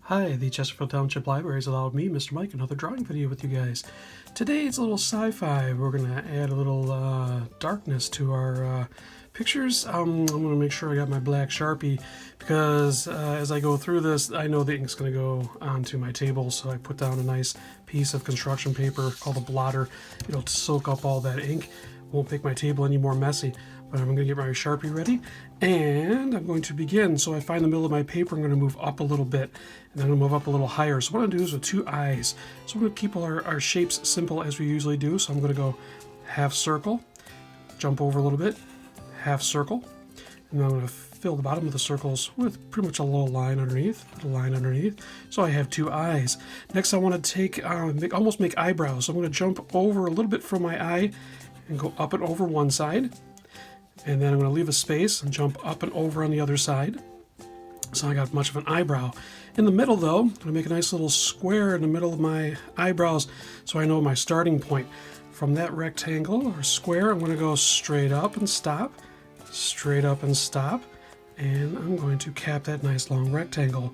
Hi, the Chesterfield Township Library has allowed me, Mr. Mike, another drawing video with you guys. Today it's a little sci-fi. We're going to add a little darkness to our pictures. I'm going to make sure I got my black Sharpie because as I go through this, I know the ink's going to go onto my table, so I put down a nice piece of construction paper called a blotter. It'll soak up all that ink. Won't make my table any more messy. But I'm going to get my Sharpie ready, and I'm going to begin. So I find the middle of my paper, I'm going to move up a little bit, and then I'm going to move up a little higher. So what I'm going to do is with two eyes. So we're going to keep all our shapes simple as we usually do. So I'm going to go half circle, jump over a little bit, half circle, and then I'm going to fill the bottom of the circles with pretty much a little line underneath, So I have two eyes. Next I want to take, almost make eyebrows. So I'm going to jump over a little bit from my eye and go up and over one side. And then I'm going to leave a space and jump up and over on the other side. So I got much of an eyebrow. In the middle though, I'm going to make a nice little square in the middle of my eyebrows so I know my starting point. From that rectangle or square, I'm going to go straight up and stop, straight up and stop, and I'm going to cap that nice long rectangle.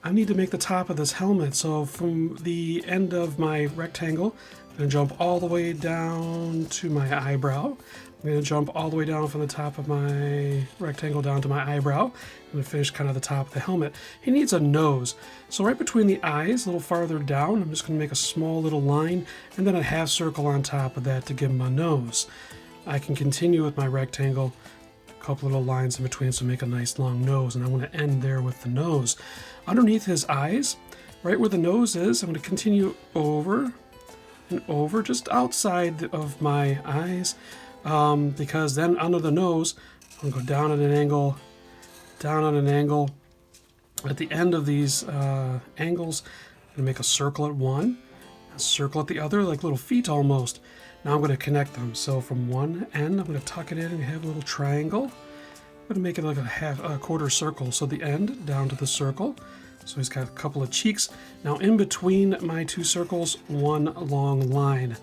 I need to make the top of this helmet, so from the end of my rectangle, I'm going to jump all the way down to my eyebrow. I'm going to jump all the way down from the top of my rectangle down to my eyebrow. I'm going to finish kind of the top of the helmet. He needs a nose. So right between the eyes, a little farther down, I'm just going to make a small little line and then a half circle on top of that to give him a nose. I can continue with my rectangle, a couple little lines in between to make a nice long nose, and I want to end there with the nose. Underneath his eyes, right where the nose is, I'm going to continue over and over, just outside of my eyes. Because then under the nose, I'm going to go down at an angle, down on an angle. At the end of these angles, I'm going to make a circle at one, a circle at the other, like little feet almost. Now I'm going to connect them. So from one end, I'm going to tuck it in and have a little triangle. I'm going to make it like a quarter circle. So the end down to the circle. So he's got a couple of cheeks. Now in between my two circles, one long line.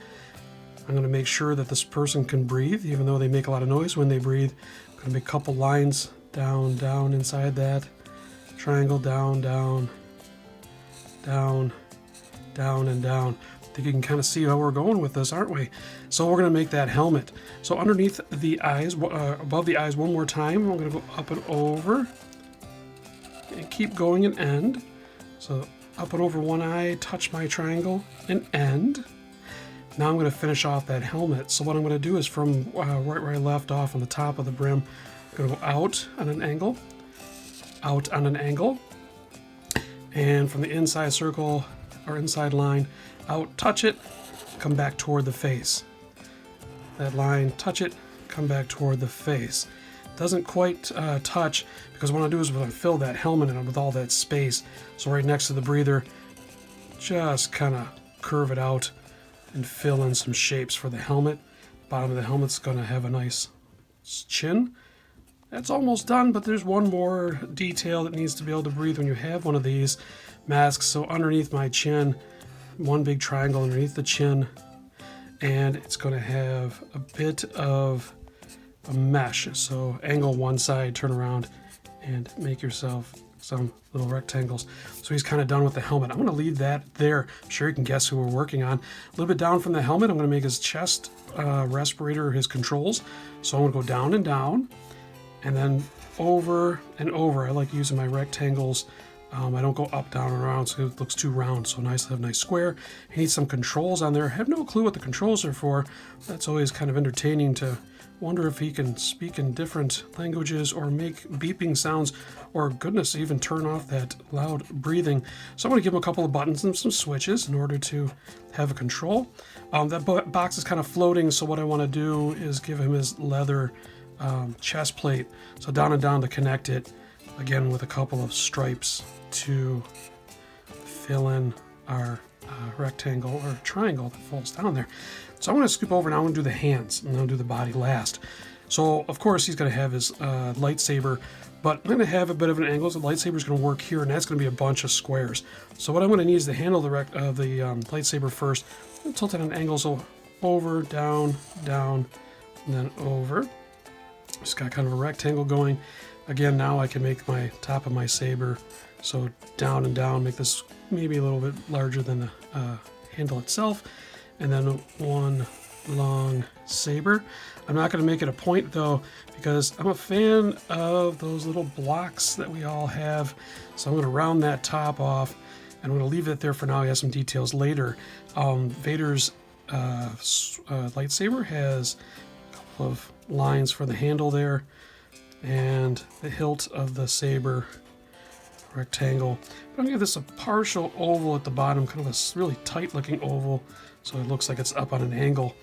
I'm going to make sure that this person can breathe, even though they make a lot of noise when they breathe. I'm going to make a couple lines down, down inside that. Triangle, down, down, down, down, and down. I think you can kind of see how we're going with this, aren't we? So we're going to make that helmet. So underneath the eyes, above the eyes one more time, I'm going to go up and over. And keep going and end. So up and over one eye, touch my triangle, and end. Now I'm going to finish off that helmet. So what I'm going to do is from right where I left off on the top of the brim, I'm going to go out on an angle, out on an angle, and from the inside circle or inside line, out, touch it, come back toward the face. That line, touch it, come back toward the face. Doesn't quite touch because what I do is I'm going to fill that helmet in with all that space. So right next to the breather, just kind of curve it out and fill in some shapes for the helmet. Bottom of the helmet's going to have a nice chin. That's almost done, but there's one more detail that needs to be able to breathe when you have one of these masks. So underneath my chin, one big triangle underneath the chin, and it's going to have a bit of a mesh. So angle one side, turn around, and make yourself some little rectangles. So he's kind of done with the helmet. I'm going to leave that there. I'm sure you can guess who we're working on. A little bit down from the helmet, I'm going to make his chest respirator, his controls. So I'm going to go down and down, and then over and over. I like using my rectangles. I don't go up, down, and around, so it looks too round. So nice to have a nice square. He needs some controls on there. I have no clue what the controls are for. That's always kind of entertaining to wonder if he can speak in different languages or make beeping sounds, or goodness, even turn off that loud breathing. So I'm going to give him a couple of buttons and some switches in order to have a control. That box is kind of floating, so what I want to do is give him his leather chest plate. So down and down to connect it, again with a couple of stripes to fill in our rectangle or triangle that falls down there. So I'm going to scoop over now. I'm going to do the hands. I'm going to do the body last. So of course he's going to have his lightsaber, but I'm going to have a bit of an angle. So the lightsaber is going to work here, and that's going to be a bunch of squares. So what I'm going to need is to handle the lightsaber first. I'm going to tilt it at an angle, so over, down, down, and then over. Just got kind of a rectangle going. Again, now I can make my top of my saber, so down and down, make this maybe a little bit larger than the handle itself, and then one long saber. I'm not going to make it a point though, because I'm a fan of those little blocks that we all have, so I'm going to round that top off, and I'm going to leave it there for now. He has some details later. Vader's lightsaber has a couple of lines for the handle there, and the hilt of the saber rectangle. But I'm going to give this a partial oval at the bottom, kind of a really tight looking oval, so it looks like it's up on an angle.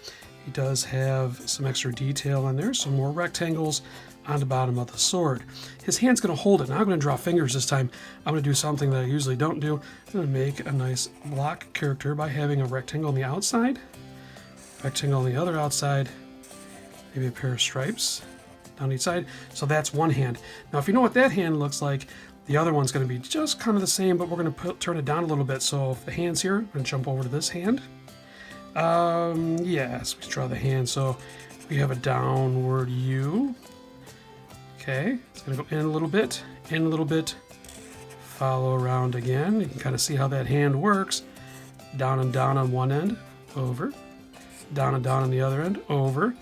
He does have some extra detail on there, some more rectangles on the bottom of the sword. His hand's going to hold it. Now I'm going to draw fingers this time. I'm going to do something that I usually don't do. I'm going to make a nice block character by having a rectangle on the outside, rectangle on the other outside, maybe a pair of stripes down each side. So that's one hand. Now if you know what that hand looks like, the other one's going to be just kind of the same, but we're going to turn it down a little bit. So if the hand's here, I'm going to jump over to this hand. Yes, we draw the hand. So we have a downward U. Okay, it's going to go in a little bit, follow around again. You can kind of see how that hand works. Down and down on one end, over. Down and down on the other end, over.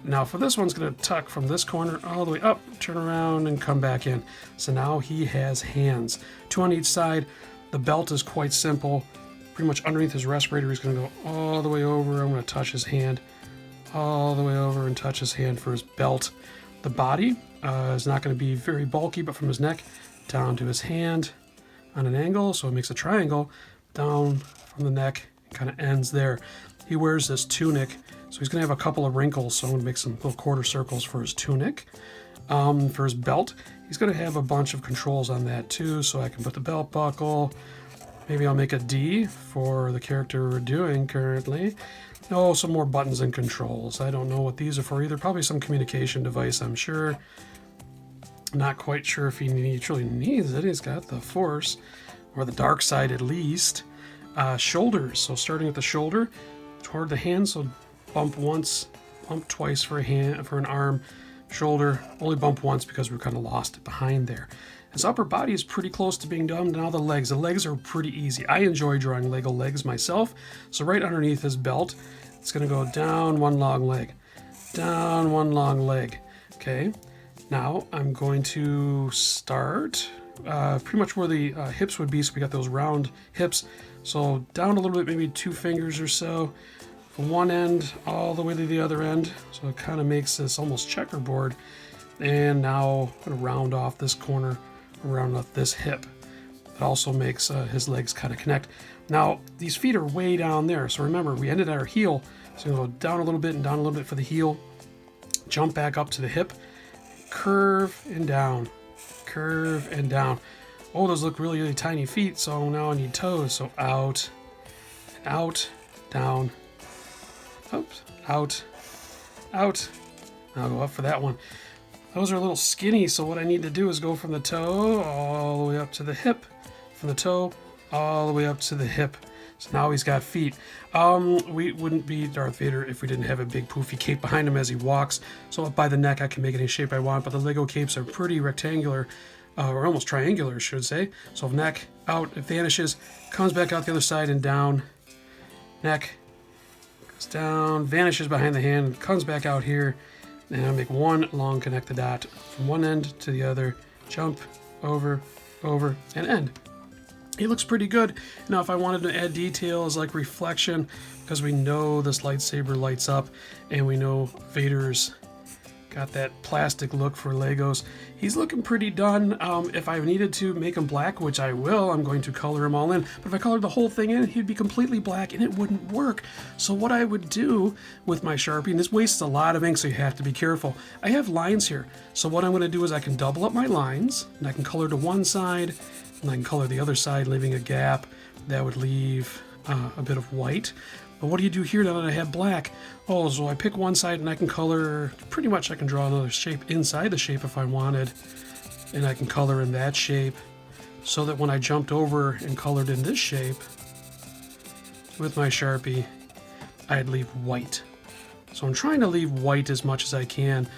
Now for this one's going to tuck from this corner all the way up, turn around and come back in. So now he has hands. Two on each side. The belt is quite simple. Pretty much underneath his respirator, he's going to go all the way over. I'm going to touch his hand all the way over and touch his hand for his belt. The body is not going to be very bulky, but from his neck down to his hand on an angle, so it makes a triangle down from the neck, kind of ends there. He wears this tunic, so he's going to have a couple of wrinkles, so I'm going to make some little quarter circles for his tunic. For his belt, he's going to have a bunch of controls on that too, so I can put the belt buckle. Maybe I'll make a D for the character we're doing currently. Oh, some more buttons and controls. I don't know what these are for either. Probably some communication device, I'm sure. Not quite sure if he truly needs it. He's got the Force, or the dark side at least. Shoulders. So starting at the shoulder toward the hand. So bump once, bump twice for a hand, for an arm. Shoulder, only bump once because we're kind of lost it behind there. His upper body is pretty close to being done. Now the legs. The legs are pretty easy. I enjoy drawing Lego legs myself. So right underneath his belt, it's going to go down one long leg. Down one long leg. Okay. Now I'm going to start pretty much where the hips would be. So we got those round hips. So down a little bit, maybe 2 fingers or so. From one end all the way to the other end. So it kind of makes this almost checkerboard. And now I'm going to round off this corner, round off this hip. It also makes his legs kind of connect. Now, these feet are way down there. So remember, we ended at our heel. So we're going to go down a little bit and down a little bit for the heel. Jump back up to the hip. Curve and down. Curve and down. Oh, those look really, really tiny feet. So now I need toes. So out, and out, down, oops, out, out. Now I'll go up for that one. Those are a little skinny, so what I need to do is go from the toe all the way up to the hip, from the toe all the way up to the hip. So now he's got feet. We wouldn't be Darth Vader if we didn't have a big poofy cape behind him as he walks. So up by the neck I can make it any shape I want, but the Lego capes are pretty rectangular, or almost triangular, I should say. So neck, out, it vanishes, comes back out the other side and down. Neck, goes down, vanishes behind the hand, comes back out here. And I'll make one long connect the dot from one end to the other, jump, over, over, and end. It looks pretty good. Now if I wanted to add details like reflection, because we know this lightsaber lights up, and we know Vader's got that plastic look for Legos. He's looking pretty done. If I needed to make him black, which I will, I'm going to color him all in. But if I colored the whole thing in, he'd be completely black and it wouldn't work. So what I would do with my Sharpie, and this wastes a lot of ink, so you have to be careful. I have lines here. So what I'm going to do is I can double up my lines, and I can color to one side, and I can color the other side, leaving a gap. That would leave a bit of white. But what do you do here now that I have black? Oh, so I pick one side and I can color, pretty much I can draw another shape inside the shape if I wanted. And I can color in that shape so that when I jumped over and colored in this shape with my Sharpie, I'd leave white. So I'm trying to leave white as much as I can.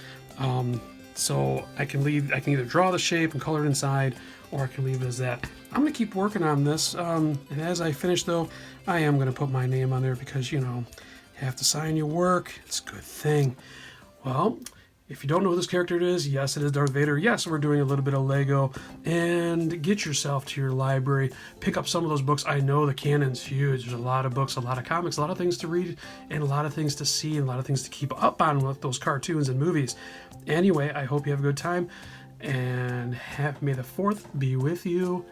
So I can either draw the shape and color it inside, or I can leave it as that. I'm gonna keep working on this, and as I finish though, I am gonna put my name on there because, you know, you have to sign your work. It's a good thing. Well, if you don't know who this character is, yes, it is Darth Vader. Yes, we're doing a little bit of Lego. And get yourself to your library. Pick up some of those books. I know the canon's huge. There's a lot of books, a lot of comics, a lot of things to read, and a lot of things to see, and a lot of things to keep up on with those cartoons and movies. Anyway, I hope you have a good time, and may the 4th be with you.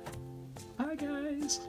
Bye, guys.